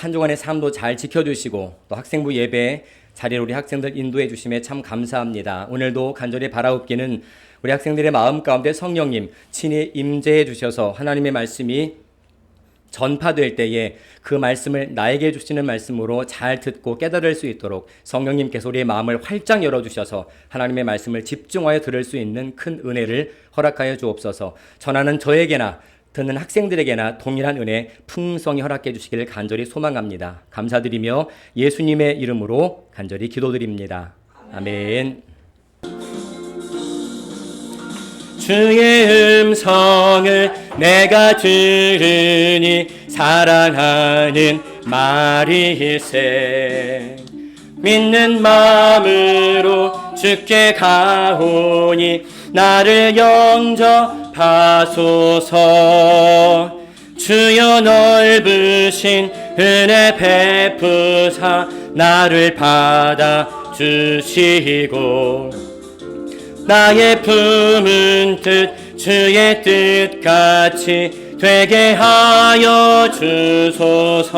한 주간의 삶도 잘 지켜주시고 또 학생부 예배 자리를 우리 학생들 인도해 주심에 참 감사합니다. 오늘도 간절히 바라옵기는 우리 학생들의 마음 가운데 성령님 친히 임재해 주셔서 하나님의 말씀이 전파될 때에 그 말씀을 나에게 주시는 말씀으로 잘 듣고 깨달을 수 있도록 성령님께서 우리의 마음을 활짝 열어주셔서 하나님의 말씀을 집중하여 들을 수 있는 큰 은혜를 허락하여 주옵소서. 전하는 저에게나 듣는 학생들에게나 동일한 은혜 풍성히 허락해 주시기를 간절히 소망합니다. 감사드리며 예수님의 이름으로 간절히 기도드립니다. 아멘. 주의 음성을 내가 들으니 사랑하는 말일세. 믿는 마음으로 주께 가오니 나를 영접하소서. 주여 넓으신 은혜 베푸사 나를 받아주시고 나의 품은 뜻 주의 뜻같이 되게 하여 주소서.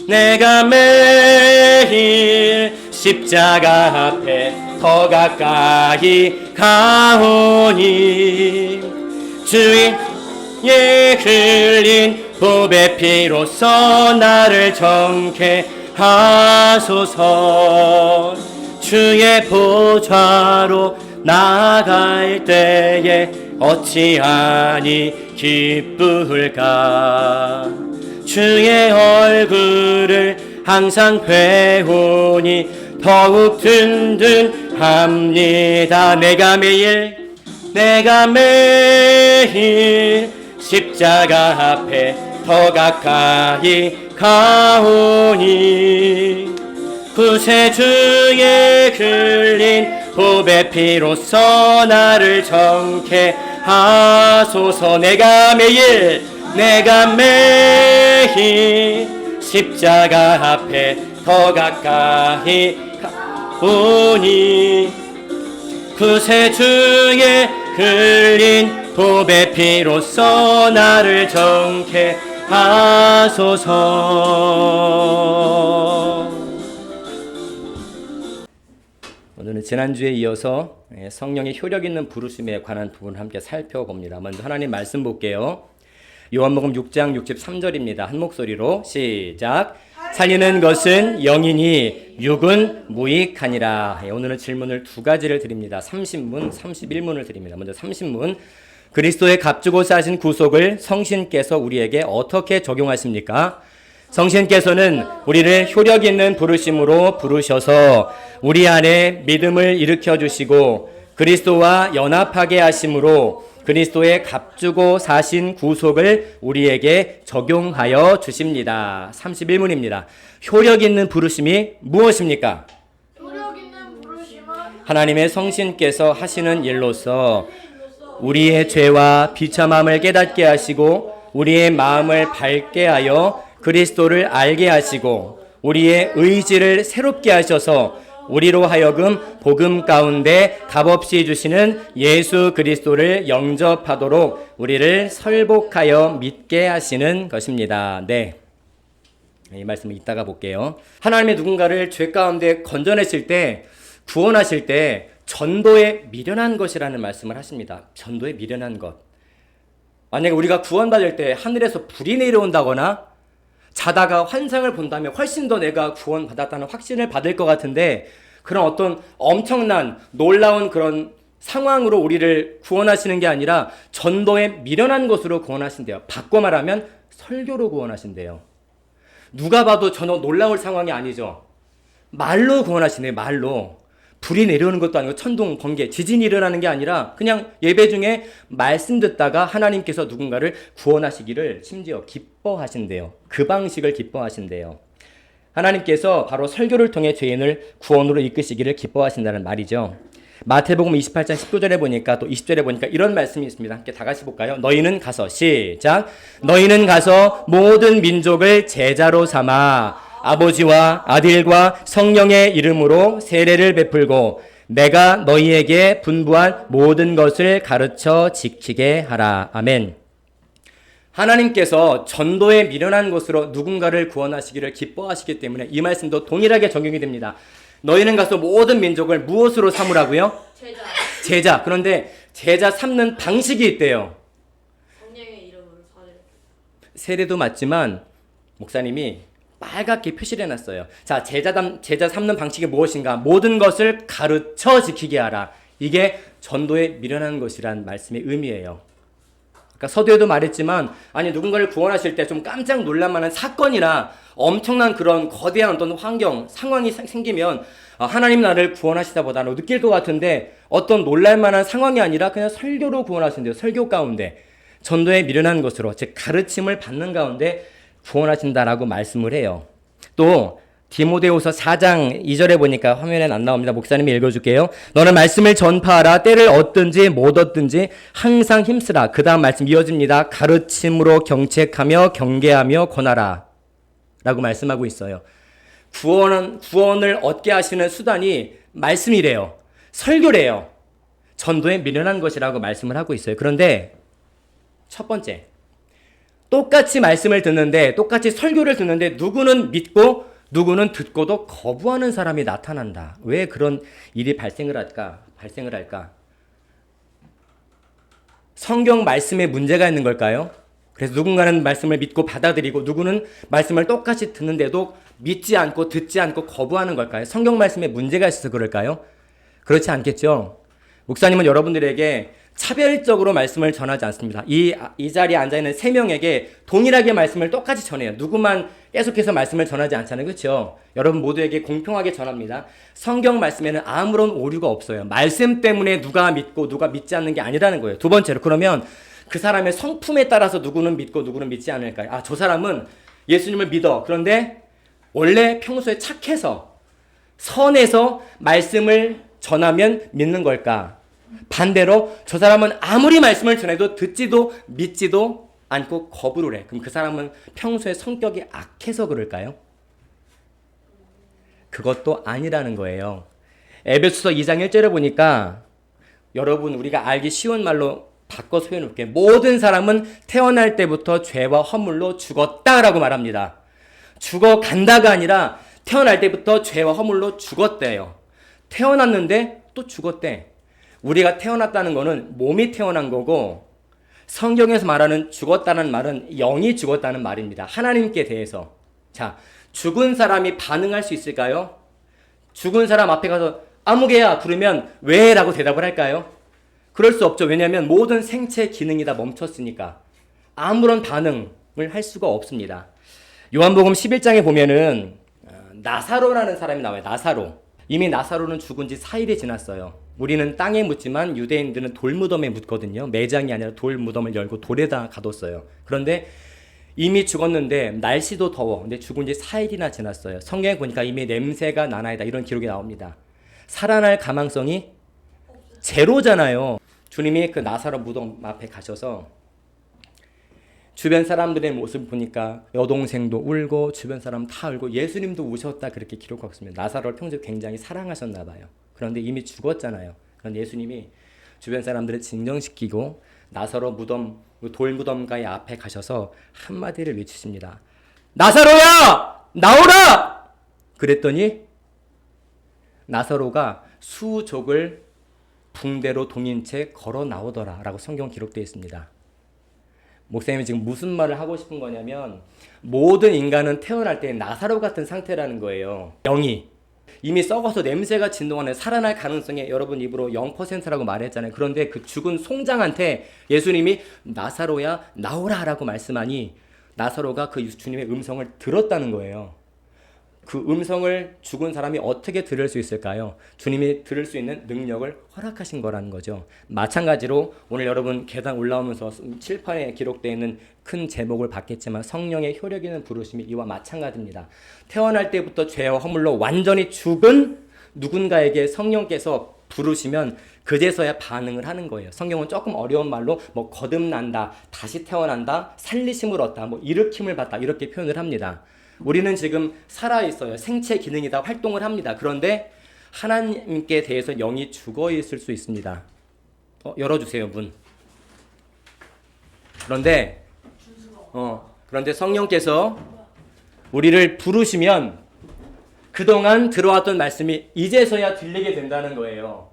내가 매일 십자가 앞에 더 가까이 가오니 주의 흘린 보배 피로써 나를 정케 하소서. 주의 보좌로 나아갈 때에 어찌하니 기쁠까. 주의 얼굴을 항상 배우니 더욱 든든합니다. 내가 매일 십자가 앞에 더 가까이 가오니 구세주의 흘린 보배 피로써 나를 정케 하소서. 내가 매일 십자가 앞에 더 가까이 가오니 구세주의 흘린 보배 피로써 나를 정케 하소서. 오늘은 지난주에 이어서 성령의 효력 있는 부르심에 관한 부분을 함께 살펴봅니다. 먼저 하나님 말씀 볼게요. 요한복음 6장 63절입니다. 한 목소리로 시작. 살리는 것은 영이니 육은 무익하니라. 오늘은 질문을 두 가지를 드립니다. 30문, 31문을 드립니다. 먼저 30문. 그리스도의 값주고 사신 구속을 성신께서 우리에게 어떻게 적용하십니까? 성신께서는 우리를 효력 있는 부르심으로 부르셔서 우리 안에 믿음을 일으켜 주시고 그리스도와 연합하게 하심으로 그리스도의 값주고 사신 구속을 우리에게 적용하여 주십니다. 31문입니다. 효력 있는 부르심이 무엇입니까? 효력 있는 부르심은 하나님의 성신께서 하시는 일로서 우리의 죄와 비참함을 깨닫게 하시고 우리의 마음을 밝게 하여 그리스도를 알게 하시고 우리의 의지를 새롭게 하셔서 우리로 하여금 복음 가운데 값없이 주시는 예수 그리스도를 영접하도록 우리를 설복하여 믿게 하시는 것입니다. 네, 이 말씀을 이따가 볼게요. 하나님의 누군가를 죄 가운데 건져내실 때, 구원하실 때 전도에 미련한 것이라는 말씀을 하십니다. 전도에 미련한 것. 만약에 우리가 구원받을 때 하늘에서 불이 내려온다거나 자다가 환상을 본다면 훨씬 더 내가 구원받았다는 확신을 받을 것 같은데, 그런 어떤 엄청난 놀라운 그런 상황으로 우리를 구원하시는 게 아니라 전도에 미련한 것으로 구원하신대요. 바꿔 말하면 설교로 구원하신대요. 누가 봐도 전혀 놀라울 상황이 아니죠. 말로 구원하시네요. 말로. 불이 내려오는 것도 아니고 천둥, 번개, 지진이 일어나는 게 아니라 그냥 예배 중에 말씀 듣다가 하나님께서 누군가를 구원하시기를 심지어 기뻐하신대요. 그 방식을 기뻐하신대요. 하나님께서 바로 설교를 통해 죄인을 구원으로 이끄시기를 기뻐하신다는 말이죠. 마태복음 28장 19절에 보니까 또 20절에 보니까 이런 말씀이 있습니다. 함께 다 같이 볼까요? 너희는 가서 시작. 너희는 가서 모든 민족을 제자로 삼아 아버지와 아들과 성령의 이름으로 세례를 베풀고 내가 너희에게 분부한 모든 것을 가르쳐 지키게 하라. 아멘. 하나님께서 전도에 미련한 것으로 누군가를 구원하시기를 기뻐하시기 때문에 이 말씀도 동일하게 적용이 됩니다. 너희는 가서 모든 민족을 무엇으로 삼으라고요? 제자. 그런데 제자 삼는 방식이 있대요. 성령의 이름으로 세례도 맞지만 목사님이 빨갛게 표시를 해놨어요. 자, 제자 삼는 방식이 무엇인가? 모든 것을 가르쳐 지키게 하라. 이게 전도에 미련한 것이란 말씀의 의미예요. 그러니까 서두에도 말했지만 아니 누군가를 구원하실 때 좀 깜짝 놀랄만한 사건이나 엄청난 그런 거대한 어떤 환경, 상황이 생기면 하나님 나를 구원하시다보다는 느낄 것 같은데 어떤 놀랄만한 상황이 아니라 그냥 설교로 구원하신대요. 설교 가운데 전도에 미련한 것으로 즉 가르침을 받는 가운데 구원하신다라고 말씀을 해요. 또 디모데후서 4장 2절에 보니까 화면에 안 나옵니다. 목사님이 읽어줄게요. 너는 말씀을 전파하라. 때를 얻든지 못 얻든지 항상 힘쓰라. 그 다음 말씀 이어집니다. 가르침으로 경책하며 경계하며 권하라 라고 말씀하고 있어요. 구원을 얻게 하시는 수단이 말씀이래요. 설교래요. 전도에 미련한 것이라고 말씀을 하고 있어요. 그런데 첫 번째, 똑같이 말씀을 듣는데 똑같이 설교를 듣는데 누구는 믿고 누구는 듣고도 거부하는 사람이 나타난다. 왜 그런 일이 발생을 할까? 성경 말씀에 문제가 있는 걸까요? 그래서 누군가는 말씀을 믿고 받아들이고 누구는 말씀을 똑같이 듣는데도 믿지 않고 듣지 않고 거부하는 걸까요? 성경 말씀에 문제가 있어서 그럴까요? 그렇지 않겠죠? 목사님은 여러분들에게 차별적으로 말씀을 전하지 않습니다. 이 자리에 앉아있는 3명에게 동일하게 말씀을 똑같이 전해요. 누구만 계속해서 말씀을 전하지 않잖아요. 그렇죠? 여러분 모두에게 공평하게 전합니다. 성경 말씀에는 아무런 오류가 없어요. 말씀 때문에 누가 믿고 누가 믿지 않는 게 아니라는 거예요. 두 번째로 그러면 그 사람의 성품에 따라서 누구는 믿고 누구는 믿지 않을까요? 저 사람은 예수님을 믿어. 그런데 원래 평소에 착해서 선해서 말씀을 전하면 믿는 걸까? 반대로 저 사람은 아무리 말씀을 전해도 듣지도 믿지도 않고 거부를 해. 그럼 그 사람은 평소에 성격이 악해서 그럴까요? 그것도 아니라는 거예요. 에베소서 2장 1절에 보니까 여러분 우리가 알기 쉬운 말로 바꿔 소개해놓을게요. 모든 사람은 태어날 때부터 죄와 허물로 죽었다라고 말합니다. 죽어간다가 아니라 태어날 때부터 죄와 허물로 죽었대요. 태어났는데 또 죽었대. 우리가 태어났다는 거는 몸이 태어난 거고 성경에서 말하는 죽었다는 말은 영이 죽었다는 말입니다. 하나님께 대해서. 자, 죽은 사람이 반응할 수 있을까요? 죽은 사람 앞에 가서 아무개야 부르면 왜? 라고 대답을 할까요? 그럴 수 없죠. 왜냐하면 모든 생체 기능이 다 멈췄으니까 아무런 반응을 할 수가 없습니다. 요한복음 11장에 보면은 나사로라는 사람이 나와요. 나사로. 이미 나사로는 죽은 지 4일이 지났어요. 우리는 땅에 묻지만 유대인들은 돌무덤에 묻거든요. 매장이 아니라 돌무덤을 열고 돌에다 가뒀어요. 그런데 이미 죽었는데 날씨도 더워. 근데 죽은 지 4일이나 지났어요. 성경에 보니까 이미 냄새가 나나이다 이런 기록이 나옵니다. 살아날 가망성이 제로잖아요. 주님이 그 나사로 무덤 앞에 가셔서 주변 사람들의 모습을 보니까 여동생도 울고 주변 사람 다 울고 예수님도 우셨다 그렇게 기록하고 있습니다. 나사로를 평소에 굉장히 사랑하셨나 봐요. 그런데 이미 죽었잖아요. 그런데 예수님이 주변 사람들을 진정시키고 나사로 무덤, 돌무덤가의 앞에 가셔서 한마디를 외치십니다. 나사로야! 나오라! 그랬더니 나사로가 수족을 붕대로 동인 채 걸어 나오더라 라고 성경 기록되어 있습니다. 목사님이 지금 무슨 말을 하고 싶은 거냐면 모든 인간은 태어날 때 나사로 같은 상태라는 거예요. 영이 이미 썩어서 냄새가 진동하는 살아날 가능성이 여러분 입으로 0%라고 말했잖아요. 그런데 그 죽은 송장한테 예수님이 나사로야 나오라 라고 말씀하니 나사로가 그 주님의 음성을 들었다는 거예요. 그 음성을 죽은 사람이 어떻게 들을 수 있을까요? 주님이 들을 수 있는 능력을 허락하신 거라는 거죠. 마찬가지로 오늘 여러분 계단 올라오면서 칠판에 기록되어 있는 큰 제목을 받겠지만 성령의 효력 있는 부르심이 이와 마찬가지입니다. 태어날 때부터 죄와 허물로 완전히 죽은 누군가에게 성령께서 부르시면 그제서야 반응을 하는 거예요. 성경은 조금 어려운 말로 뭐 거듭난다, 다시 태어난다, 살리심을 얻다, 뭐 일으킴을 받다 이렇게 표현을 합니다. 우리는 지금 살아있어요. 생체 기능이 다 활동을 합니다. 그런데 하나님께 대해서 영이 죽어 있을 수 있습니다. 열어주세요, 문. 그런데 그런데 성령께서 우리를 부르시면 그동안 들어왔던 말씀이 이제서야 들리게 된다는 거예요.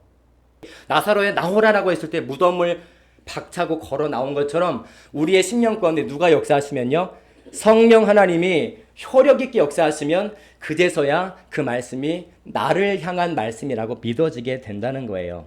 나사로에 나오라라고 했을 때 무덤을 박차고 걸어 나온 것처럼 우리의 심령 가운데 누가 역사하시면요, 성령 하나님이 효력 있게 역사하시면 그제서야 그 말씀이 나를 향한 말씀이라고 믿어지게 된다는 거예요.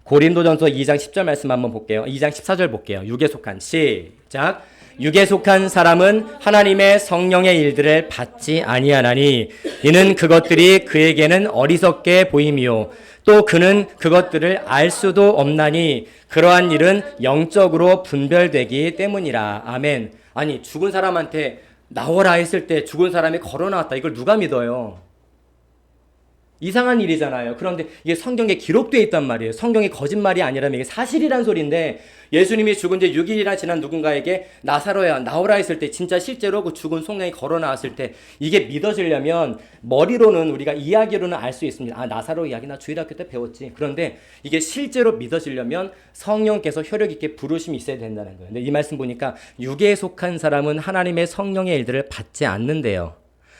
고린도전서 2장 10절 말씀 한번 볼게요. 2장 14절 볼게요. 육에 속한, 시작. 육에 속한 사람은 하나님의 성령의 일들을 받지 아니하나니 이는 그것들이 그에게는 어리석게 보임이요 또 그는 그것들을 알 수도 없나니 그러한 일은 영적으로 분별되기 때문이라. 아멘. 아니, 죽은 사람한테 나오라 했을 때 죽은 사람이 걸어 나왔다, 이걸 누가 믿어요? 이상한 일이잖아요. 그런데 이게 성경에 기록되어 있단 말이에요. 성경이 거짓말이 아니라면 이게 사실이란 소리인데, 예수님이 죽은 지 6일이나 지난 누군가에게 나사로야 나오라 했을 때 진짜 실제로 그 죽은 성령이 걸어 나왔을 때 이게 믿어지려면 머리로는 우리가 이야기로는 알 수 있습니다. 아, 나사로 이야기 나 주일학교 때 배웠지. 그런데 이게 실제로 믿어지려면 성령께서 효력 있게 부르심이 있어야 된다는 거예요. 근데 이 말씀 보니까 육에 속한 사람은 하나님의 성령의 일들을 받지 않는데요.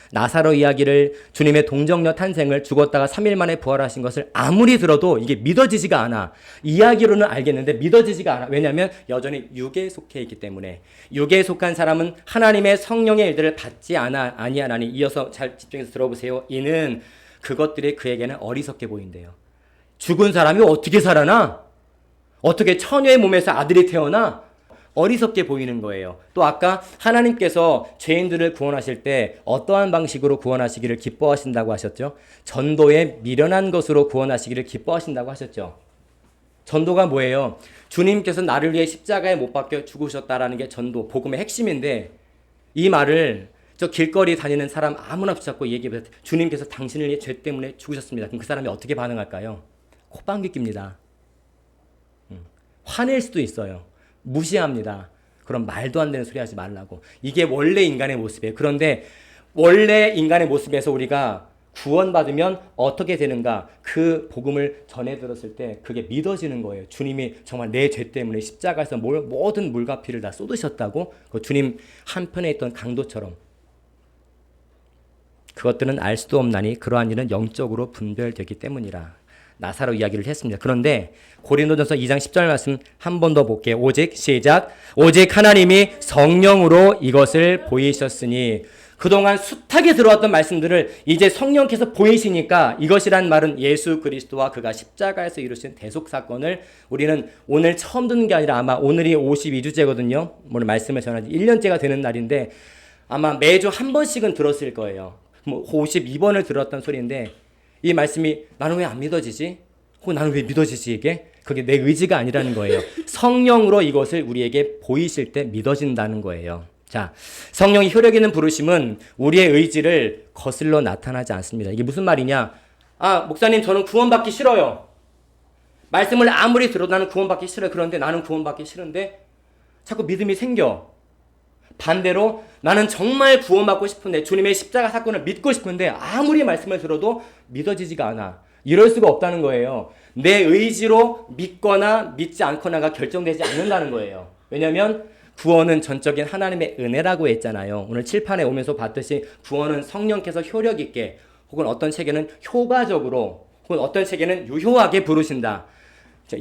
나사로 이야기를, 주님의 동정녀 탄생을, 죽었다가 3일 만에 부활하신 것을 아무리 들어도 이게 믿어지지가 않아. 이야기로는 알겠는데 믿어지지가 않아. 왜냐하면 여전히 육에 속해 있기 때문에. 육에 속한 사람은 하나님의 성령의 일들을 받지 아니하나니. 이어서 잘 집중해서 들어보세요. 이는 그것들이 그에게는 어리석게 보인대요. 죽은 사람이 어떻게 살아나? 어떻게 처녀의 몸에서 아들이 태어나? 어리석게 보이는 거예요. 또 아까 하나님께서 죄인들을 구원하실 때 어떠한 방식으로 구원하시기를 기뻐하신다고 하셨죠? 전도에 미련한 것으로 구원하시기를 기뻐하신다고 하셨죠? 전도가 뭐예요? 주님께서 나를 위해 십자가에 못 박혀 죽으셨다라는 게 전도, 복음의 핵심인데, 이 말을 저 길거리 다니는 사람 아무나 붙잡고 얘기해서 주님께서 당신을 위해 죄 때문에 죽으셨습니다. 그럼 그 사람이 어떻게 반응할까요? 콧방귀 낍니다. 화낼 수도 있어요. 무시합니다. 그럼 말도 안 되는 소리 하지 말라고. 이게 원래 인간의 모습이에요. 그런데 원래 인간의 모습에서 우리가 구원받으면 어떻게 되는가? 그 복음을 전해 들었을 때 그게 믿어지는 거예요. 주님이 정말 내 죄 때문에 십자가에서 모든 물과 피를 다 쏟으셨다고, 그 주님 한편에 있던 강도처럼. 그것들은 알 수도 없나니 그러한 일은 영적으로 분별되기 때문이라. 나사로 이야기를 했습니다. 그런데 고린도전서 2장 10절 말씀 한 번 더 볼게요. 오직, 시작. 오직 하나님이 성령으로 이것을 보이셨으니. 그동안 숱하게 들어왔던 말씀들을 이제 성령께서 보이시니까, 이것이란 말은 예수 그리스도와 그가 십자가에서 이루신 대속 사건을 우리는 오늘 처음 듣는 게 아니라 아마 오늘이 52주째거든요. 오늘 말씀을 전한 지 1년째가 되는 날인데 아마 매주 한 번씩은 들었을 거예요. 52번을 들었던 소리인데, 이 말씀이 나는 왜 안 믿어지지? 혹은 나는 왜 믿어지지 이게? 그게 내 의지가 아니라는 거예요. 성령으로 이것을 우리에게 보이실 때 믿어진다는 거예요. 자, 성령이 효력 있는 부르심은 우리의 의지를 거슬러 나타나지 않습니다. 이게 무슨 말이냐? 아, 목사님 저는 구원받기 싫어요. 말씀을 아무리 들어도 나는 구원받기 싫어요. 그런데 나는 구원받기 싫은데 자꾸 믿음이 생겨. 반대로 나는 정말 구원받고 싶은데, 주님의 십자가 사건을 믿고 싶은데 아무리 말씀을 들어도 믿어지지가 않아. 이럴 수가 없다는 거예요. 내 의지로 믿거나 믿지 않거나가 결정되지 않는다는 거예요. 왜냐하면 구원은 전적인 하나님의 은혜라고 했잖아요. 오늘 칠판에 오면서 봤듯이 구원은 성령께서 효력 있게, 혹은 어떤 책에는 효과적으로, 혹은 어떤 책에는 유효하게 부르신다.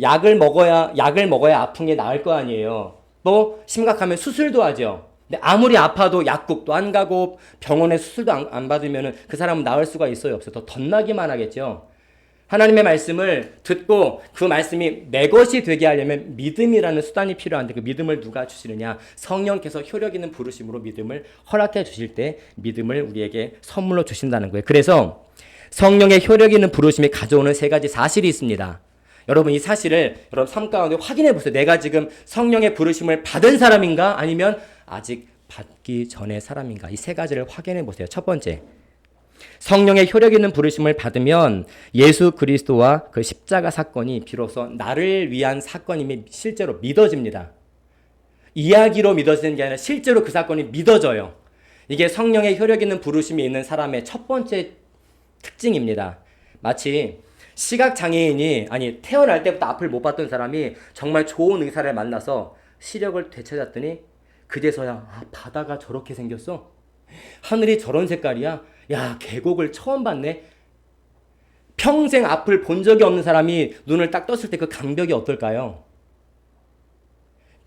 약을 먹어야 아픈 게 나을 거 아니에요. 또 심각하면 수술도 하죠. 근데 아무리 아파도 약국도 안 가고 병원에 수술도 안 받으면 그 사람은 나을 수가 있어요, 없어요? 더 덧나기만 하겠죠. 하나님의 말씀을 듣고 그 말씀이 내 것이 되게 하려면 믿음이라는 수단이 필요한데, 그 믿음을 누가 주시느냐? 성령께서 효력 있는 부르심으로 믿음을 허락해 주실 때 믿음을 우리에게 선물로 주신다는 거예요. 그래서 성령의 효력 있는 부르심이 가져오는 세 가지 사실이 있습니다. 여러분, 이 사실을 여러분 삶 가운데 확인해 보세요. 내가 지금 성령의 부르심을 받은 사람인가? 아니면 아직 받기 전의 사람인가? 이 세 가지를 확인해 보세요. 첫 번째, 성령의 효력 있는 부르심을 받으면 예수 그리스도와 그 십자가 사건이 비로소 나를 위한 사건임이 실제로 믿어집니다. 이야기로 믿어지는 게 아니라 실제로 그 사건이 믿어져요. 이게 성령의 효력 있는 부르심이 있는 사람의 첫 번째 특징입니다. 마치 시각장애인이, 태어날 때부터 앞을 못 봤던 사람이 정말 좋은 의사를 만나서 시력을 되찾았더니 그제서야 바다가 저렇게 생겼어? 하늘이 저런 색깔이야? 야, 계곡을 처음 봤네? 평생 앞을 본 적이 없는 사람이 눈을 딱 떴을 때 그 감격이 어떨까요?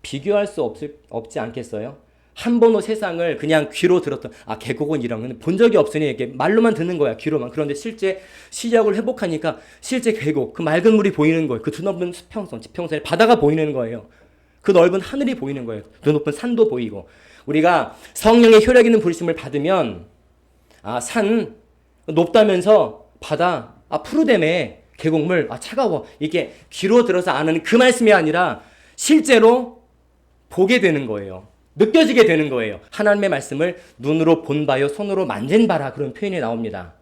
비교할 수 없지 않겠어요? 한 번도 세상을 그냥 귀로 들었던, 계곡은 이런 건 본 적이 없으니 이렇게 말로만 듣는 거야, 귀로만. 그런데 실제 시력을 회복하니까 실제 계곡, 그 맑은 물이 보이는 거예요. 그 드넓은 수평선, 지평선에 바다가 보이는 거예요. 그 넓은 하늘이 보이는 거예요. 그 높은 산도 보이고. 우리가 성령의 효력 있는 부르심을 받으면, 산, 높다면서 바다, 푸르다며, 계곡물, 차가워. 이게 귀로 들어서 아는 그 말씀이 아니라 실제로 보게 되는 거예요. 느껴지게 되는 거예요. 하나님의 말씀을 눈으로 본 바요, 손으로 만진 바라, 그런 표현이 나옵니다.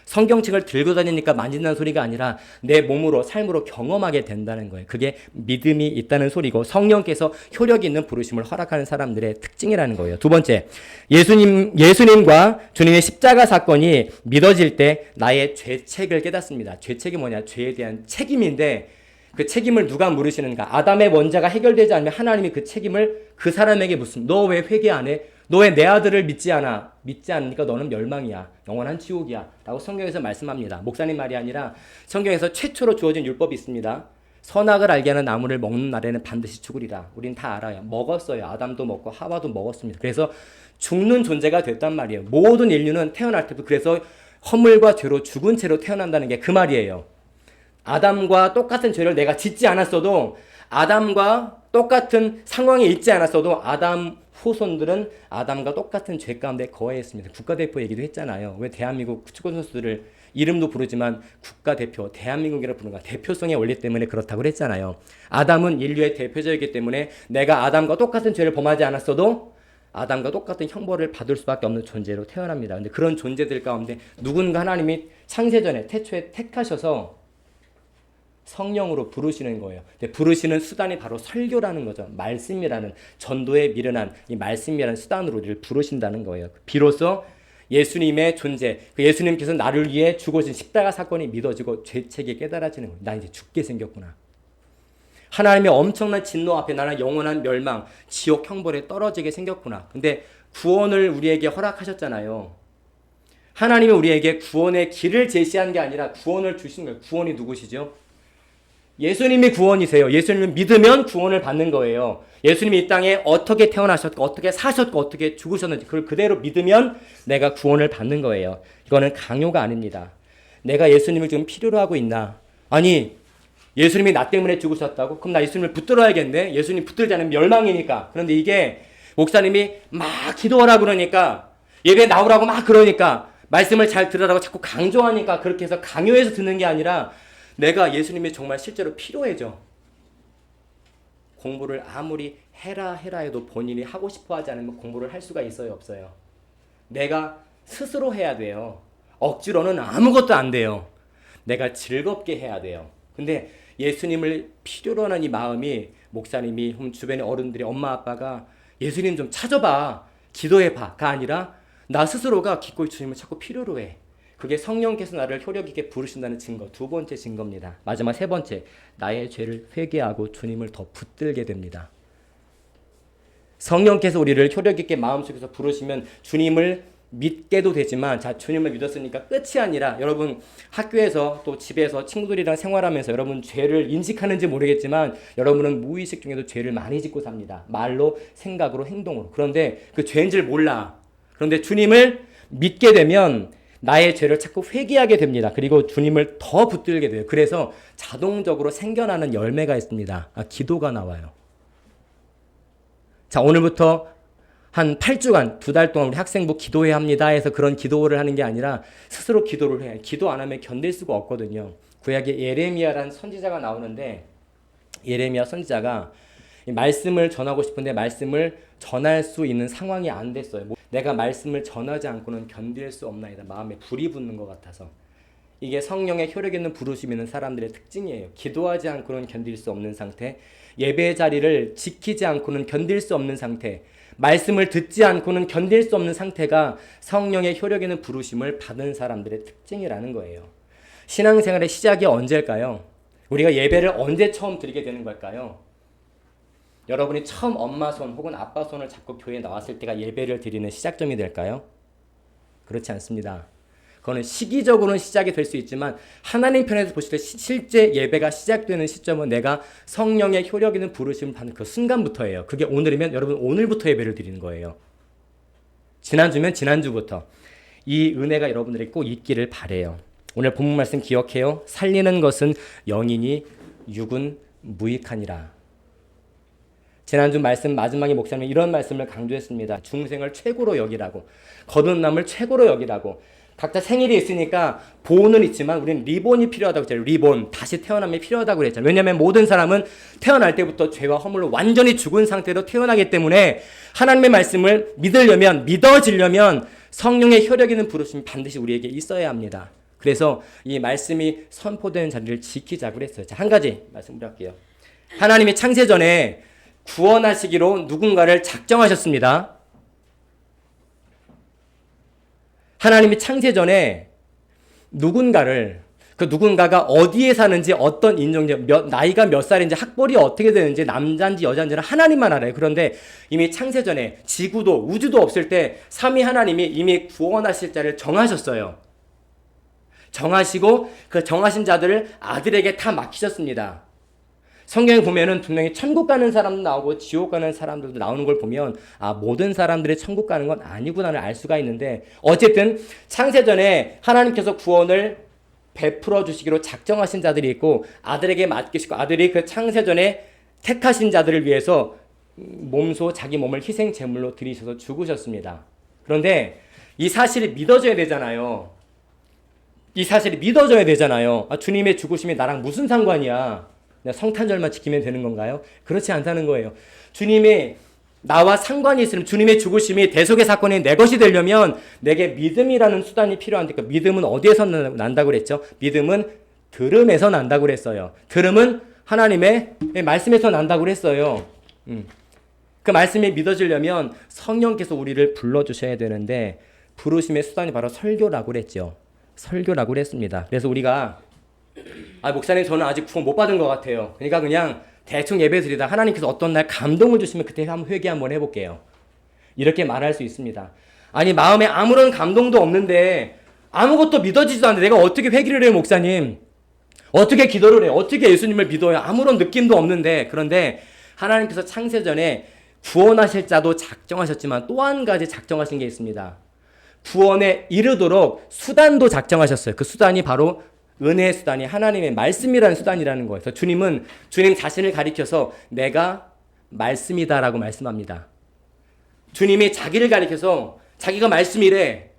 성경책을 들고 다니니까 만진다는 소리가 아니라 내 몸으로, 삶으로 경험하게 된다는 거예요. 그게 믿음이 있다는 소리고, 성령께서 효력 있는 부르심을 허락하는 사람들의 특징이라는 거예요. 두 번째, 예수님과 주님의 십자가 사건이 믿어질 때 나의 죄책을 깨닫습니다. 죄책이 뭐냐? 죄에 대한 책임인데, 그 책임을 누가 물으시는가? 아담의 원자가 해결되지 않으면 하나님이 그 책임을 그 사람에게 묻습니다. 너 왜 회개 안 해? 너 왜 내 아들을 믿지 않아? 믿지 않으니까 너는 멸망이야. 영원한 지옥이야. 라고 성경에서 말씀합니다. 목사님 말이 아니라 성경에서 최초로 주어진 율법이 있습니다. 선악을 알게 하는 나무를 먹는 날에는 반드시 죽으리라. 우린 다 알아요. 먹었어요. 아담도 먹고 하와도 먹었습니다. 그래서 죽는 존재가 됐단 말이에요. 모든 인류는 태어날 때도 그래서 허물과 죄로 죽은 채로 태어난다는 게 그 말이에요. 아담과 똑같은 죄를 내가 짓지 않았어도, 아담과 똑같은 상황에 있지 않았어도 아담 후손들은 아담과 똑같은 죄 가운데 거해했습니다. 국가대표 얘기도 했잖아요. 왜 대한민국 축구 선수들을 이름도 부르지만 국가대표, 대한민국이라고 부르는 거야. 대표성의 원리 때문에 그렇다고 했잖아요. 아담은 인류의 대표자이기 때문에 내가 아담과 똑같은 죄를 범하지 않았어도 아담과 똑같은 형벌을 받을 수밖에 없는 존재로 태어납니다. 근데 그런 존재들 가운데 누군가 하나님이 창세전에 태초에 택하셔서 성령으로 부르시는 거예요. 근데 부르시는 수단이 바로 설교라는 거죠. 말씀이라는, 전도에 미련한 이 말씀이라는 수단으로 우리를 부르신다는 거예요. 비로소 예수님의 존재, 그 예수님께서 나를 위해 죽으신 십자가 사건이 믿어지고 죄책이 깨달아지는 거예요. 나 이제 죽게 생겼구나. 하나님의 엄청난 진노 앞에 나는 영원한 멸망, 지옥 형벌에 떨어지게 생겼구나. 근데 구원을 우리에게 허락하셨잖아요. 하나님이 우리에게 구원의 길을 제시한 게 아니라 구원을 주신 거예요. 구원이 누구시죠? 예수님이 구원이세요. 예수님을 믿으면 구원을 받는 거예요. 예수님이 이 땅에 어떻게 태어나셨고 어떻게 사셨고 어떻게 죽으셨는지 그걸 그대로 믿으면 내가 구원을 받는 거예요. 이거는 강요가 아닙니다. 내가 예수님을 지금 필요로 하고 있나? 아니, 예수님이 나 때문에 죽으셨다고? 그럼 나 예수님을 붙들어야겠네? 예수님 붙들지 않으면 멸망이니까. 그런데 이게 목사님이 막 기도하라 그러니까, 예배 나오라고 막 그러니까, 말씀을 잘 들으라고 자꾸 강조하니까 그렇게 해서 강요해서 듣는 게 아니라 내가 예수님이 정말 실제로 필요해져. 공부를 아무리 해라 해도 본인이 하고 싶어 하지 않으면 공부를 할 수가 있어요, 없어요? 내가 스스로 해야 돼요. 억지로는 아무것도 안 돼요. 내가 즐겁게 해야 돼요. 근데 예수님을 필요로 하는 이 마음이, 목사님이, 주변의 어른들이, 엄마 아빠가 예수님 좀 찾아봐, 기도해봐가 아니라 나 스스로가 기꺼이 주님을 자꾸 필요로 해. 그게 성령께서 나를 효력 있게 부르신다는 증거, 두 번째 증거입니다. 마지막 세 번째, 나의 죄를 회개하고 주님을 더 붙들게 됩니다. 성령께서 우리를 효력 있게 마음속에서 부르시면 주님을 믿게도 되지만, 자, 주님을 믿었으니까 끝이 아니라, 여러분 학교에서 또 집에서 친구들이랑 생활하면서 여러분 죄를 인식하는지 모르겠지만 여러분은 무의식 중에도 죄를 많이 짓고 삽니다. 말로, 생각으로, 행동으로. 그런데 그 죄인 줄 몰라. 그런데 주님을 믿게 되면 나의 죄를 자꾸 회개하게 됩니다. 그리고 주님을 더 붙들게 돼요. 그래서 자동적으로 생겨나는 열매가 있습니다. 기도가 나와요. 자, 오늘부터 한 8주간, 2달 동안 우리 학생부 기도해야 합니다 해서 그런 기도를 하는 게 아니라 스스로 기도를 해요. 기도 안 하면 견딜 수가 없거든요. 구약에 예레미야라는 선지자가 나오는데, 예레미야 선지자가 말씀을 전하고 싶은데 말씀을 전할 수 있는 상황이 안 됐어요. 내가 말씀을 전하지 않고는 견딜 수 없나이다. 마음에 불이 붙는 것 같아서. 이게 성령의 효력 있는 부르심 있는 사람들의 특징이에요. 기도하지 않고는 견딜 수 없는 상태, 예배의 자리를 지키지 않고는 견딜 수 없는 상태, 말씀을 듣지 않고는 견딜 수 없는 상태가 성령의 효력 있는 부르심을 받은 사람들의 특징이라는 거예요. 신앙생활의 시작이 언제일까요? 우리가 예배를 언제 처음 드리게 되는 걸까요? 여러분이 처음 엄마 손 혹은 아빠 손을 잡고 교회에 나왔을 때가 예배를 드리는 시작점이 될까요? 그렇지 않습니다. 그거는 시기적으로는 시작이 될 수 있지만 하나님 편에서 보실 때 실제 예배가 시작되는 시점은 내가 성령의 효력 있는 부르심을 받는 그 순간부터예요. 그게 오늘이면 여러분 오늘부터 예배를 드리는 거예요. 지난주면 지난주부터. 이 은혜가 여러분들에게 꼭 있기를 바라요. 오늘 본문 말씀 기억해요. 살리는 것은 영이니 육은 무익하니라. 지난주 말씀 마지막에 목사님이 이런 말씀을 강조했습니다. 중생을 최고로 여기라고, 거듭남을 최고로 여기라고. 각자 생일이 있으니까 보온은 있지만 우리는 리본이 필요하다고 했잖아요. 리본, 다시 태어남이 필요하다고 그랬잖아요. 왜냐하면 모든 사람은 태어날 때부터 죄와 허물로 완전히 죽은 상태로 태어나기 때문에 하나님의 말씀을 믿어지려면 성령의 혈력 있는 부르심이 반드시 우리에게 있어야 합니다. 그래서 이 말씀이 선포되는 자리를 지키자고 그랬어요. 자, 한 가지 말씀드릴게요. 하나님이 창세전에 구원하시기로 누군가를 작정하셨습니다. 하나님이 창세전에 누군가를, 그 누군가가 어디에 사는지, 어떤 인종인지, 나이가 몇 살인지, 학벌이 어떻게 되는지, 남자인지 여자인지는 하나님만 알아요. 그런데 이미 창세전에 지구도 우주도 없을 때 삼위 하나님이 이미 구원하실 자를 정하셨어요. 정하시고 그 정하신 자들을 아들에게 다 맡기셨습니다. 성경에 보면은 분명히 천국 가는 사람도 나오고 지옥 가는 사람들도 나오는 걸 보면 모든 사람들이 천국 가는 건 아니구나를 알 수가 있는데, 어쨌든 창세전에 하나님께서 구원을 베풀어 주시기로 작정하신 자들이 있고 아들에게 맡기시고 아들이 그 창세전에 택하신 자들을 위해서 자기 몸을 희생 제물로 드리셔서 죽으셨습니다. 그런데 이 사실이 믿어져야 되잖아요. 주님의 죽으심이 나랑 무슨 상관이야? 내가 성탄절만 지키면 되는 건가요? 그렇지 않다는 거예요. 주님이 나와 상관이 있으면, 주님의 죽으심이 대속의 사건이 내 것이 되려면 내게 믿음이라는 수단이 필요한데, 그 믿음은 어디에서 난다고 그랬죠? 믿음은 들음에서 난다고 그랬어요. 들음은 하나님의 말씀에서 난다고 그랬어요. 그 말씀이 믿어지려면 성령께서 우리를 불러주셔야 되는데, 부르심의 수단이 바로 설교라고 그랬죠. 설교라고 그랬습니다. 그래서 우리가 목사님 저는 아직 구원 못 받은 것 같아요. 그러니까 그냥 대충 예배 드리다 하나님께서 어떤 날 감동을 주시면 그때 한번 회개 한번 해볼게요. 이렇게 말할 수 있습니다. 아니 마음에 아무런 감동도 없는데 아무것도 믿어지지도 않는데 내가 어떻게 회개를 해요 목사님? 어떻게 기도를 해요? 어떻게 예수님을 믿어요? 아무런 느낌도 없는데. 그런데 하나님께서 창세전에 구원하실 자도 작정하셨지만 또 한 가지 작정하신 게 있습니다. 구원에 이르도록 수단도 작정하셨어요. 그 수단이 바로 은혜의 수단이 하나님의 말씀이라는 수단이라는 거예요. 그래서 주님은 주님 자신을 가리켜서 내가 말씀이다라고 말씀합니다. 주님이 자기를 가리켜서 자기가 말씀이래.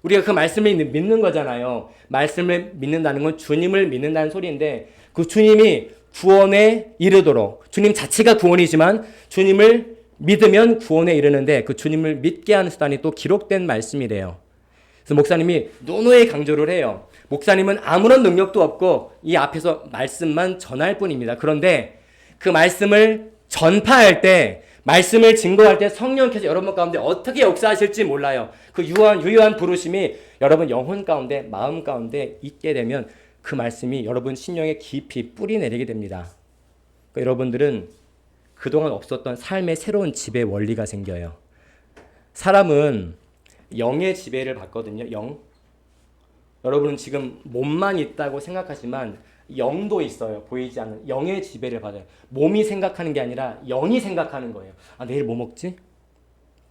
우리가 그 말씀을 믿는 거잖아요. 말씀을 믿는다는 건 주님을 믿는다는 소리인데, 그 주님이 구원에 이르도록, 주님 자체가 구원이지만 주님을 믿으면 구원에 이르는데 그 주님을 믿게 하는 수단이 또 기록된 말씀이래요. 그래서 목사님이 노노에 강조를 해요. 목사님은 아무런 능력도 없고 이 앞에서 말씀만 전할 뿐입니다. 그런데 그 말씀을 전파할 때, 말씀을 증거할 때 성령께서 여러분 가운데 어떻게 역사하실지 몰라요. 그 유효한 부르심이 여러분 영혼 가운데, 마음 가운데 있게 되면 그 말씀이 여러분 심령에 깊이 뿌리 내리게 됩니다. 그러니까 여러분들은 그동안 없었던 삶의 새로운 지배 원리가 생겨요. 사람은 영의 지배를 받거든요. 영. 여러분은 지금 몸만 있다고 생각하지만 영도 있어요. 보이지 않는 영의 지배를 받아요. 몸이 생각하는 게 아니라 영이 생각하는 거예요. 내일 뭐 먹지?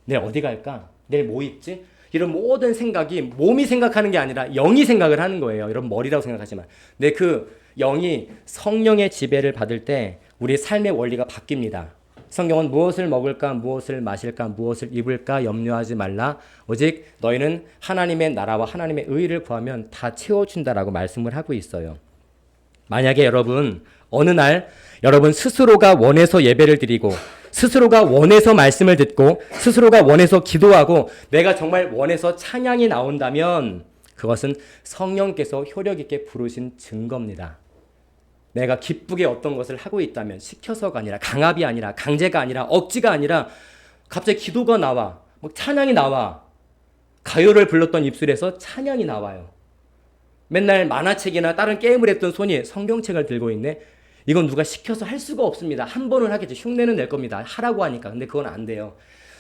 내일 어디 갈까? 내일 뭐 입지? 이런 모든 생각이 몸이 생각하는 게 아니라 영이 생각을 하는 거예요. 여러분 머리라고 생각하지만. 근데 그 영이 성령의 지배를 받을 때 우리의 삶의 원리가 바뀝니다. 성경은 무엇을 먹을까, 무엇을 마실까, 무엇을 입을까 염려하지 말라. 오직 너희는 하나님의 나라와 하나님의 의를 구하면 다 채워준다라고 말씀을 하고 있어요. 만약에 여러분 어느 날 여러분 스스로가 원해서 예배를 드리고 스스로가 원해서 말씀을 듣고 스스로가 원해서 기도하고 내가 정말 원해서 찬양이 나온다면 그것은 성령께서 효력 있게 부르신 증거입니다. 내가 기쁘게 어떤 것을 하고 있다면 시켜서가 아니라, 강압이 아니라, 강제가 아니라, 억지가 아니라 갑자기 기도가 나와, 찬양이 나와. 가요를 불렀던 입술에서 찬양이 나와요. 맨날 만화책이나 다른 게임을 했던 손이 성경책을 들고 있네. 이건 누가 시켜서 할 수가 없습니다. 한 번은 하겠죠. 흉내는 낼 겁니다. 하라고 하니까. 근데 그건 안 돼요.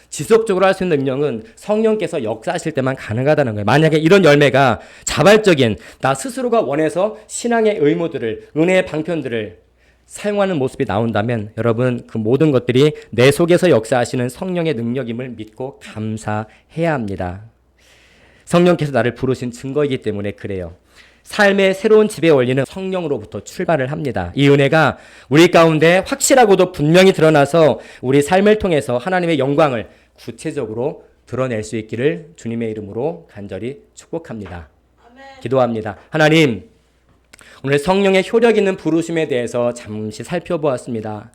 지속적으로 할 수 있는 능력은 성령께서 역사하실 때만 가능하다는 거예요. 만약에 이런 열매가 자발적인 나 스스로가 원해서 신앙의 의무들을, 은혜의 방편들을 사용하는 모습이 나온다면 여러분 그 모든 것들이 내 속에서 역사하시는 성령의 능력임을 믿고 감사해야 합니다. 성령께서 나를 부르신 증거이기 때문에 그래요. 삶의 새로운 지배 원리는 성령으로부터 출발을 합니다. 이 은혜가 우리 가운데 확실하고도 분명히 드러나서 우리 삶을 통해서 하나님의 영광을 구체적으로 드러낼 수 있기를 주님의 이름으로 간절히 축복합니다. 기도합니다. 하나님, 오늘 성령의 효력 있는 부르심에 대해서 잠시 살펴보았습니다.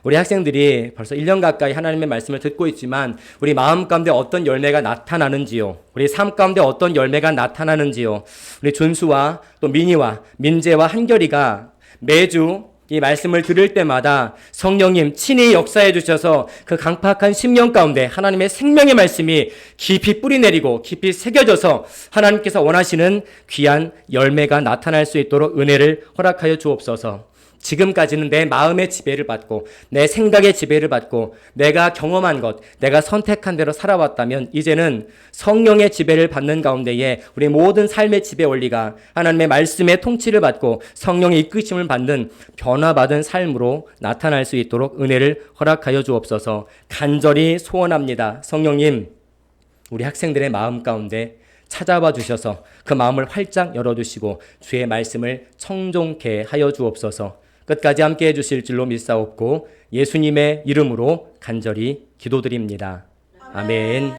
우리 학생들이 벌써 1년 가까이 하나님의 말씀을 듣고 있지만 우리 마음 가운데 어떤 열매가 나타나는지요. 우리 삶 가운데 어떤 열매가 나타나는지요. 우리 준수와 또 민희와 민재와 한결이가 매주 이 말씀을 들을 때마다 성령님 친히 역사해 주셔서 그 강팍한 심령 가운데 하나님의 생명의 말씀이 깊이 뿌리내리고 깊이 새겨져서 하나님께서 원하시는 귀한 열매가 나타날 수 있도록 은혜를 허락하여 주옵소서. 지금까지는 내 마음의 지배를 받고 내 생각의 지배를 받고 내가 경험한 것, 내가 선택한 대로 살아왔다면 이제는 성령의 지배를 받는 가운데에 우리 모든 삶의 지배 원리가 하나님의 말씀의 통치를 받고 성령의 이끄심을 받는 변화받은 삶으로 나타날 수 있도록 은혜를 허락하여 주옵소서. 간절히 소원합니다. 성령님, 우리 학생들의 마음 가운데 찾아와 주셔서 그 마음을 활짝 열어두시고 주의 말씀을 청종케 하여 주옵소서. 끝까지 함께해 주실 줄로 믿사옵고 예수님의 이름으로 간절히 기도드립니다. 아멘.